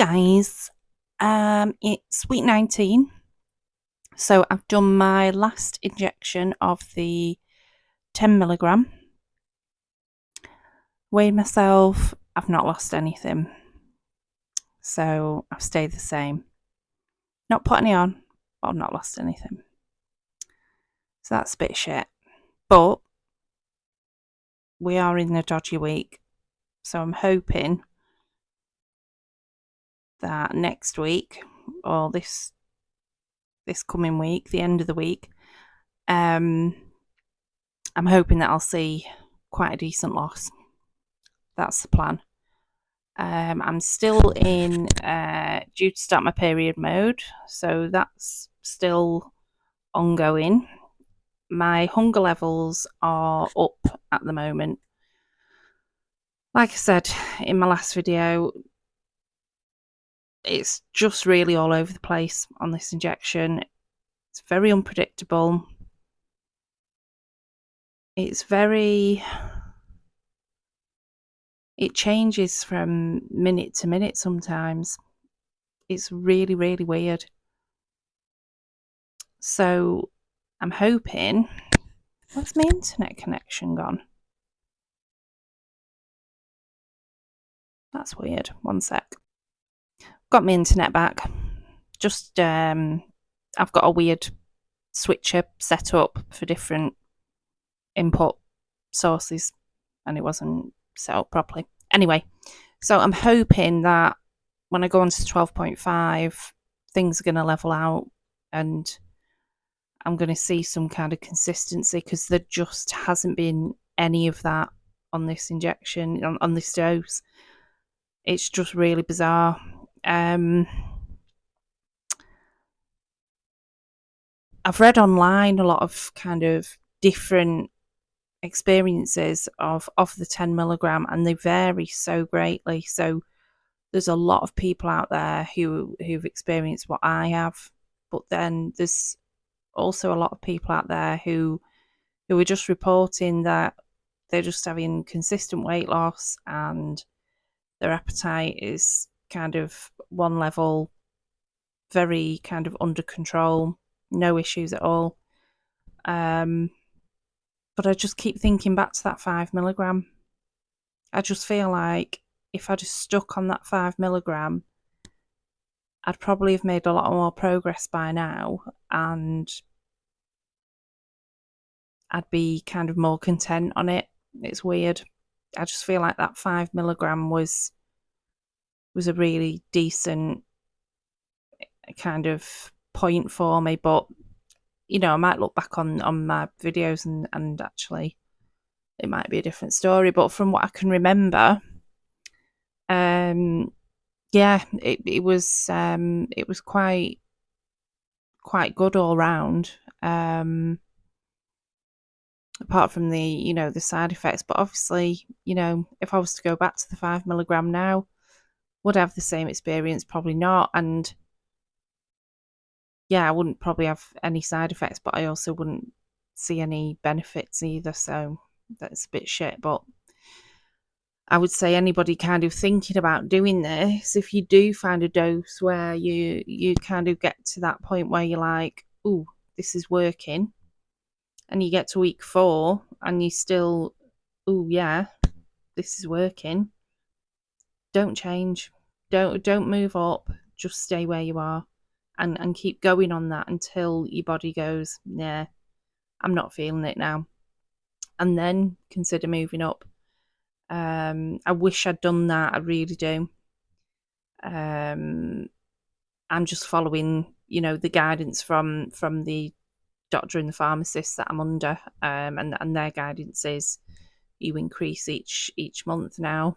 guys, it's week 19, so I've done my last injection of the 10 milligram. Weighed myself, I've not lost anything, so I've stayed the same. Not put any on, but I've not lost anything. So that's a bit shit, but we are in a dodgy week, so I'm hoping that next week, or this coming week, the end of the week, I'm hoping that I'll see quite a decent loss. That's the plan. I'm still in due to start my period mode, so that's still ongoing. My hunger levels are up at the moment. Like I said in my last video, it's just really all over the place on this injection. It's very unpredictable. It changes from minute to minute sometimes. It's really, really weird. So I'm hoping... Where's my internet connection gone? That's weird. One sec. Got my internet back. Just, I've got a weird switcher set up for different input sources, and it wasn't set up properly. Anyway, so I'm hoping that when I go on to 12.5, things are going to level out and I'm going to see some kind of consistency, because there just hasn't been any of that on this injection, on this dose. It's just really bizarre. I've read online a lot of kind of different experiences of the 10 milligram, and they vary so greatly. So there's a lot of people out there who've experienced what I have, but then there's also a lot of people out there who are just reporting that they're just having consistent weight loss and their appetite is kind of one level, very kind of under control, no issues at all. But I just keep thinking back to that 5 milligram. I just feel like if I'd have stuck on that 5 milligram, I'd probably have made a lot more progress by now, and I'd be kind of more content on it. It's weird. I just feel like that 5 milligram was a really decent kind of point for me, but you know, I might look back on my videos and actually it might be a different story. But from what I can remember, yeah, it was quite good all round. Apart from the side effects, but obviously, if I was to go back to the 5 milligram now, would I have the same experience? Probably not. And yeah, I wouldn't probably have any side effects, but I also wouldn't see any benefits either. So that's a bit shit. But I would say anybody kind of thinking about doing this, if you do find a dose where you kind of get to that point where you're like, ooh, this is working, and you get to week 4 and you still, ooh, yeah, this is working, don't change. Don't move up. Just stay where you are and keep going on that until your body goes, nah, I'm not feeling it now. And then consider moving up. I wish I'd done that. I really do. I'm just following, the guidance from the doctor and the pharmacist that I'm under, and their guidance is you increase each month now.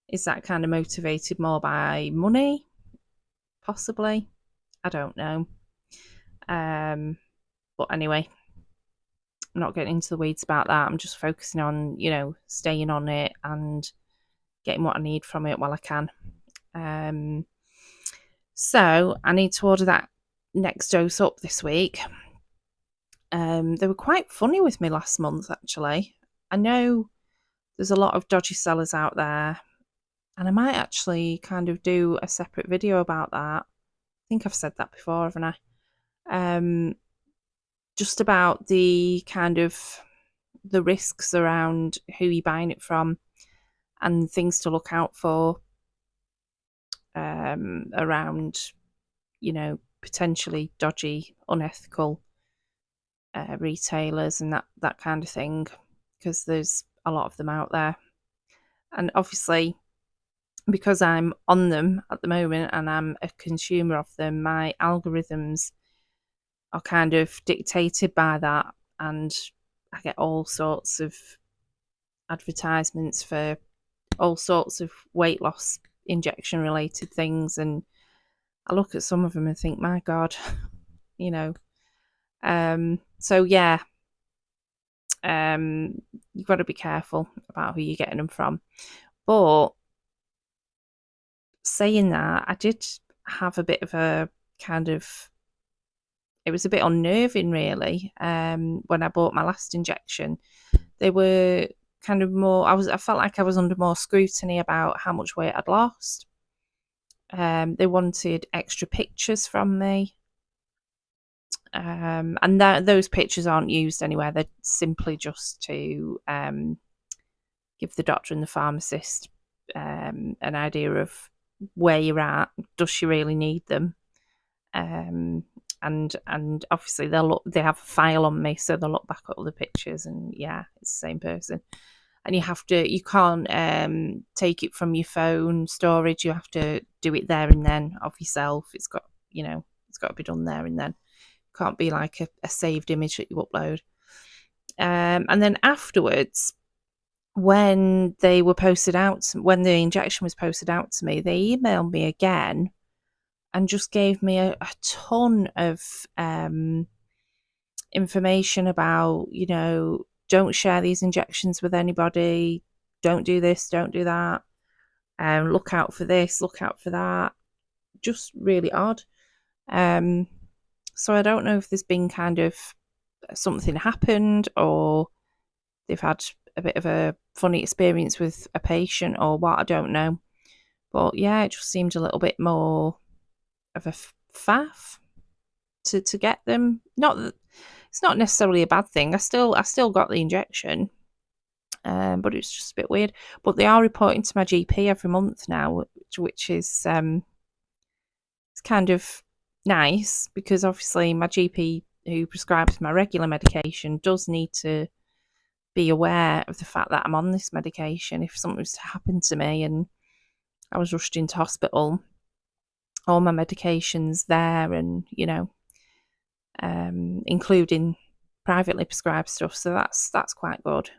Is that kind of motivated more by money? Possibly. I don't know. But anyway, I'm not getting into the weeds about that. I'm just focusing on, staying on it and getting what I need from it while I can. So I need to order that next dose up this week. They were quite funny with me last month, actually. I know there's a lot of dodgy sellers out there, And I might actually kind of do a separate video about that. I think I've said that before, haven't I? Just about the kind of the risks around who you're buying it from and things to look out for around, potentially dodgy, unethical retailers and that kind of thing, because there's a lot of them out there. And obviously, because I'm on them at the moment and I'm a consumer of them, my algorithms are kind of dictated by that, and I get all sorts of advertisements for all sorts of weight loss injection related things, and I look at some of them and think, my God, you know. So yeah, you've got to be careful about who you're getting them from. But saying that, I did have a bit of a kind of, it was a bit unnerving really. When I bought my last injection, they were kind of more, I felt like I was under more scrutiny about how much weight I'd lost. They wanted extra pictures from me. And those pictures aren't used anywhere. They're simply just to give the doctor and the pharmacist an idea of where you're at. Does she really need them? And obviously they have a file on me, so they'll look back at all the pictures, and yeah, it's the same person. And you can't take it from your phone storage. You have to do it there and then of yourself. It's got to be done there and then. Can't be like a saved image that you upload. And then afterwards, when they were posted out, when the injection was posted out to me, they emailed me again and just gave me a ton of information about, don't share these injections with anybody, don't do this, don't do that, look out for this, look out for that. Just really odd. So I don't know if there's been kind of something happened, or they've had a bit of a funny experience with a patient or what, I don't know. But yeah, it just seemed a little bit more of a faff to get them. It's not necessarily a bad thing. I still got the injection, but it's just a bit weird. But they are reporting to my GP every month now, which is it's kind of nice, because obviously my GP who prescribes my regular medication does need to be aware of the fact that I'm on this medication. If something was to happen to me and I was rushed into hospital, all my medication's there, and including privately prescribed stuff. So that's quite good. I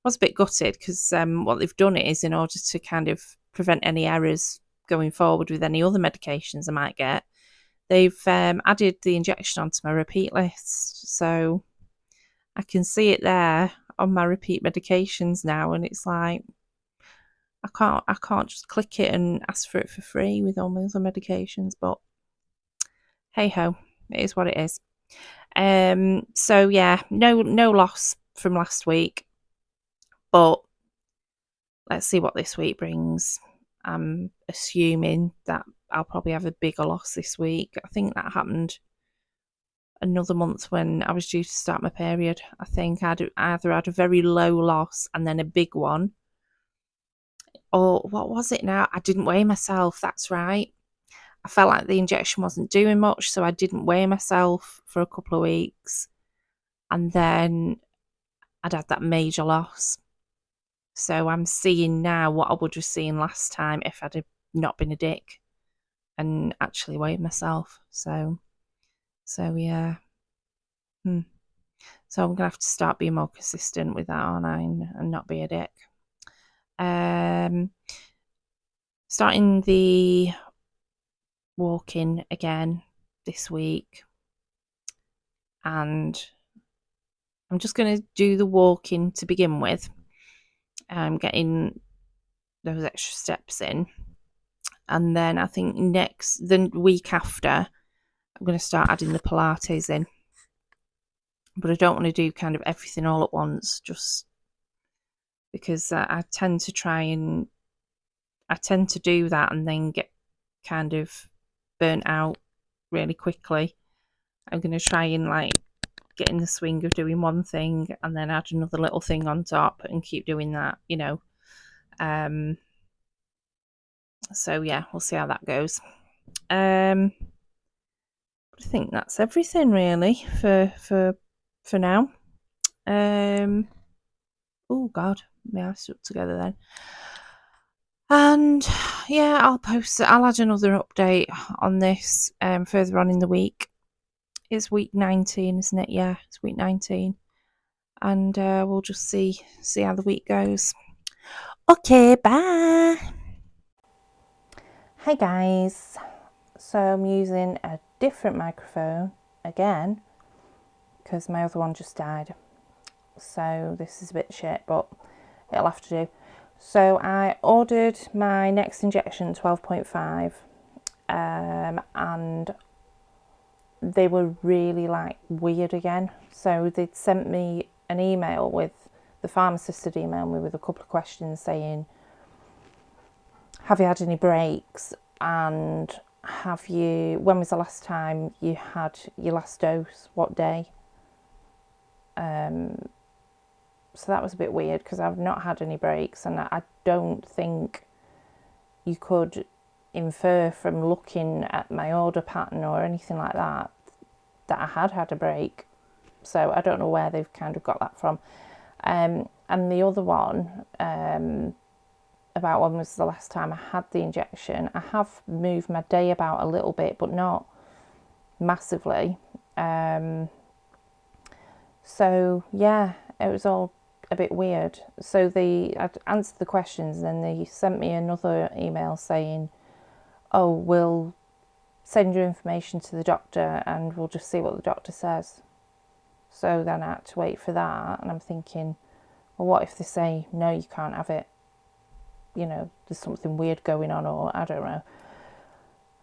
was a bit gutted because what they've done is, in order to kind of prevent any errors going forward with any other medications I might get, they've added the injection onto my repeat list. So I can see it there on my repeat medications now, and it's like I can't just click it and ask for it for free with all my other medications. But hey ho, it is what it is. So yeah, no loss from last week, but let's see what this week brings. I'm assuming that I'll probably have a bigger loss this week. I think that happened another month when I was due to start my period. I think I'd either had a very low loss and then a big one, or what was it now? I didn't weigh myself. That's right. I felt like the injection wasn't doing much, so I didn't weigh myself for a couple of weeks, and then I'd had that major loss. So I'm seeing now what I would have seen last time if I'd have not been a dick and actually weighed myself. So yeah. So I'm gonna have to start being more consistent with that, aren't I, and not be a dick. Starting the walking again this week, and I'm just going to do the walking to begin with. I'm getting those extra steps in, and then I think the week after, I'm going to start adding the Pilates in. But I don't want to do kind of everything all at once, just because I tend to try and I tend to do that and then get kind of burnt out really quickly. I'm going to try and like get in the swing of doing one thing and then add another little thing on top and keep doing that, you know. So yeah, we'll see how that goes. I think that's everything really for now. Oh God, my eyes stuck together then. And yeah, I'll add another update on this further on in the week. It's week 19, isn't it? Yeah, it's week 19. And we'll just see how the week goes. Okay, bye. Hey guys. So I'm using a different microphone again because my other one just died. So this is a bit shit, but it'll have to do. So I ordered my next injection 12.5 and they were really like weird again. So they'd sent me an email with, the pharmacist had emailed me with a couple of questions saying, have you had any breaks, and when was the last time you had your last dose, what day? So that was a bit weird because I've not had any breaks, and I don't think you could infer from looking at my order pattern or anything like that I had a break. So I don't know where they've kind of got that from. And the other one, about when was the last time I had the injection, I have moved my day about a little bit, but not massively. So yeah, it was all a bit weird. So I'd answered the questions and then they sent me another email saying, oh, we'll send your information to the doctor and we'll just see what the doctor says. So then I had to wait for that, and I'm thinking, well, what if they say, no, you can't have it? You know, there's something weird going on, or I don't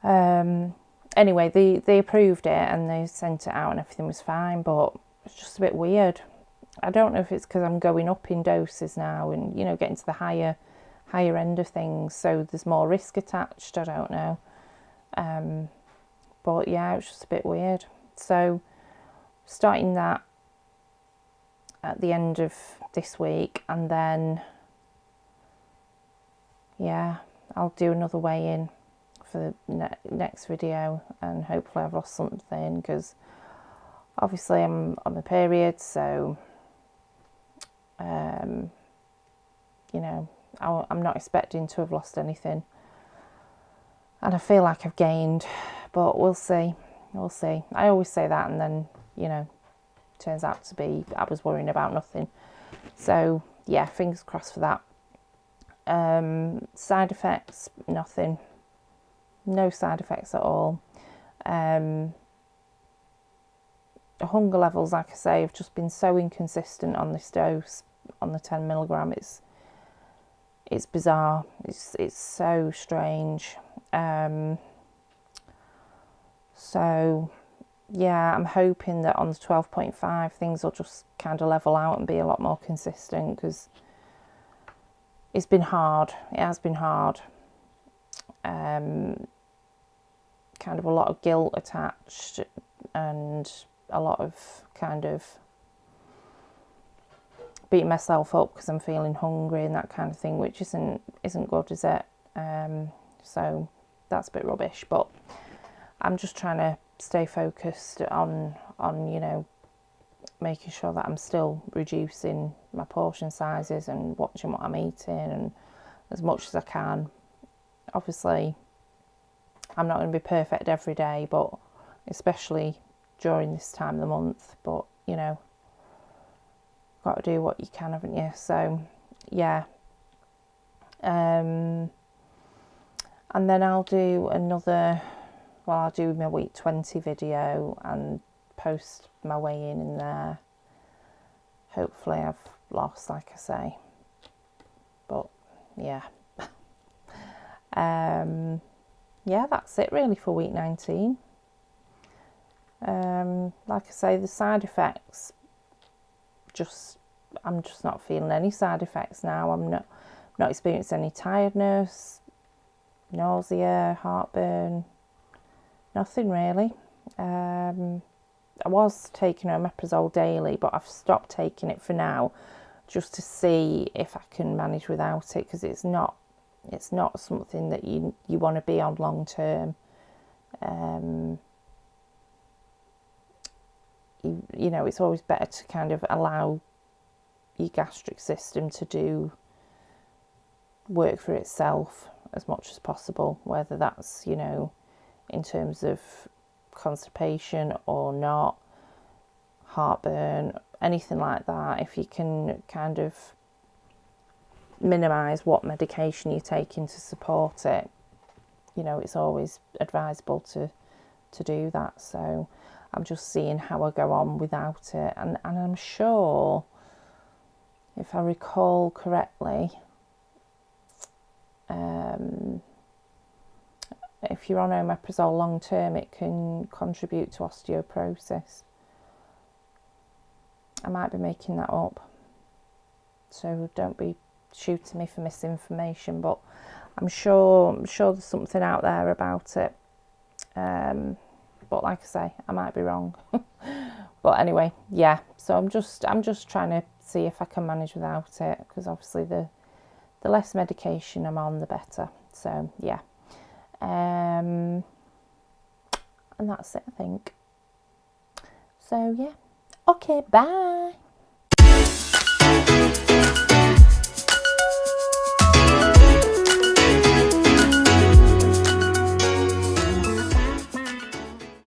know. Anyway, they approved it and they sent it out and everything was fine, but it's just a bit weird. I don't know if it's because I'm going up in doses now and, you know, getting to the higher end of things, so there's more risk attached. I don't know. But yeah, it's just a bit weird. So starting that at the end of this week, and then yeah, I'll do another weigh-in for the next video, and hopefully I've lost something, because obviously I'm on my period, so you know, I'm not expecting to have lost anything, and I feel like I've gained, but we'll see. I always say that, and then, you know, turns out to be I was worrying about nothing. So yeah, fingers crossed for that. Side effects, nothing. No side effects at all. Hunger levels, like I say, have just been so inconsistent on this dose, on the 10 milligram. It's bizarre. It's so strange. So yeah, I'm hoping that on the 12.5 things will just kind of level out and be a lot more consistent, because it's been hard. It has been hard. Kind of a lot of guilt attached, and a lot of kind of beating myself up because I'm feeling hungry and that kind of thing, which isn't good, is it? So that's a bit rubbish, but I'm just trying to stay focused on you know, making sure that I'm still reducing my portion sizes and watching what I'm eating, and as much as I can. Obviously I'm not going to be perfect every day, but especially during this time of the month, but you know, got to do what you can, haven't you? So yeah, and then I'll do I'll do my week 20 video and post my weigh-in in there. Hopefully I've lost, like I say, but yeah. Yeah, that's it really for week 19. Like I say, the side effects, I'm just not feeling any side effects now. I'm not experiencing any tiredness. nausea, heartburn, nothing really. I was taking omeprazole daily, but I've stopped taking it for now, just to see if I can manage without it, because it's not something that you want to be on long term. You know, it's always better to kind of allow your gastric system to do work for itself as much as possible, whether that's, you know, in terms of constipation or not, heartburn, anything like that. If you can kind of minimise what medication you're taking to support it, you know, it's always advisable to do that. So I'm just seeing how I go on without it, and I'm sure, if I recall correctly, if you're on omeprazole long term, it can contribute to osteoporosis. I might be making that up, so don't be shooting me for misinformation, but I'm sure there's something out there about it. But like I say, I might be wrong. But anyway, yeah. So I'm just trying to see if I can manage without it, because obviously the less medication I'm on, the better. So yeah. And that's it, I think. So yeah. Okay, bye.